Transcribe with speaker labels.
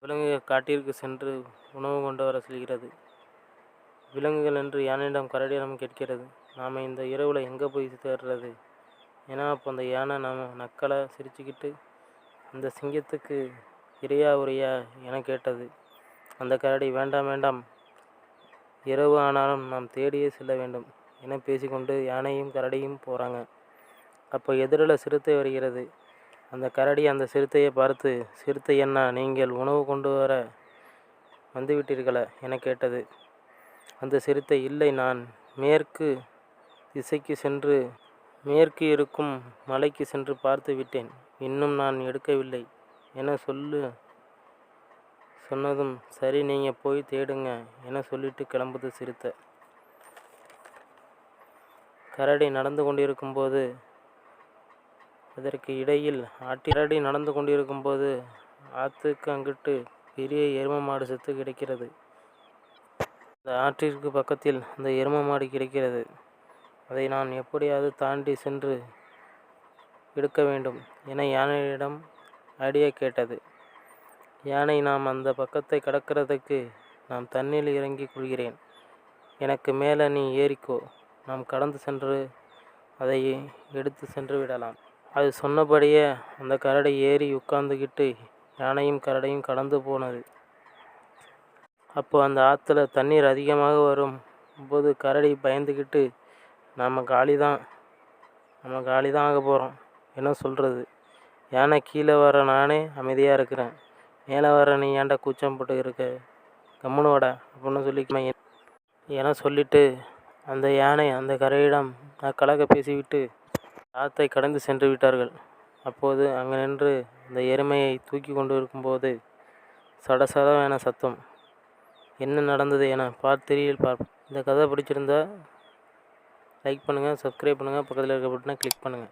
Speaker 1: விலங்குகள் காட்டிற்கு சென்று உணவு கொண்டு வர சொல்கிறது. விலங்குகள் என்று யானையிடம் கரடியிடம் கேட்கிறது. நாம் இந்த இரவில் எங்கே போய் தேடுறது? ஏன்னா அப்போ அந்த யானை நாம் நக்கலை சிரிச்சுக்கிட்டு அந்த சிங்கத்துக்கு இரையா உரையா என கேட்டது. அந்த கரடி வேண்டாம் வேண்டாம், இரவு ஆனாலும் நாம் தேடியே செல்ல வேண்டும் என பேசிக்கொண்டு யானையும் கரடியும் போகிறாங்க. அப்போ எதிரில் சிறுத்தை வருகிறது. அந்த கரடி அந்த சிறுத்தையை பார்த்து, சிறுத்தை என்ன, நீங்கள் உணவு கொண்டு வர வந்துவிட்டீர்களா என கேட்டது. அந்த சிறுத்தை, இல்லை, நான் மேற்கு திசைக்கு சென்று மேற்கு இருக்கும் மலைக்கு சென்று பார்த்து விட்டேன், இன்னும் நான் எடுக்கவில்லை என சொன்னதும், சரி நீங்கள் போய் தேடுங்க என சொல்லிட்டு கிளம்புது சிறுத்தை. கரடி நடந்து கொண்டிருக்கும்போது அதற்கு இடையில் கரடி நடந்து கொண்டிருக்கும்போது ஆற்றுக்கு அங்கிட்டு பெரிய எரும மாடு செத்து கிடக்கிறது. அந்த ஆற்றிற்கு பக்கத்தில் அந்த எரும மாடு கிடைக்கிறது. அதை நான் எப்படியாவது தாண்டி சென்று எடுக்க வேண்டும் என யானையிடம் ஐடியா கேட்டது. யானை, நாம் அந்த பக்கத்தை கடக்கிறதுக்கு நான் தண்ணியில் இறங்கி கொள்கிறேன், எனக்கு மேலே நீ ஏறிக்கோ, நாம் கடந்து சென்று அதை எடுத்து சென்று விடலாம். அது சொன்னபடியே அந்த கரடி ஏறி உட்கார்ந்துக்கிட்டு யானையும் கரடியும் கடந்து போனது. அப்போ அந்த ஆற்றுல தண்ணீர் அதிகமாக வரும் போது கரடி பயந்துக்கிட்டு நம்ம காலி தான் ஆக போகிறோம் என்ன சொல்கிறது. யானை, கீழே வர நானே அமைதியாக இருக்கிறேன், மேலே வர நீ ஏன்டா கூச்சம் போட்டு இருக்க, கம்முன்னு வாடா அப்படின்னு சொல்லி என சொல்லிட்டு அந்த யானை அந்த கரையிடம் கலக்க பேசிவிட்டு ஆற்றை கடந்து சென்று விட்டார்கள். அப்போது அங்கே நின்று அந்த எருமையை தூக்கி கொண்டு இருக்கும்போது சடசடவென சத்தம். என்ன நடந்தது என பார்த்திரியில் பார்ப்போம். இந்த கதை பிடிச்சிருந்தா லைக் பண்ணுங்கள், சப்ஸ்கிரைப் பண்ணுங்கள், பக்கத்தில் இருக்க பட்டனை கிளிக் பண்ணுங்கள்.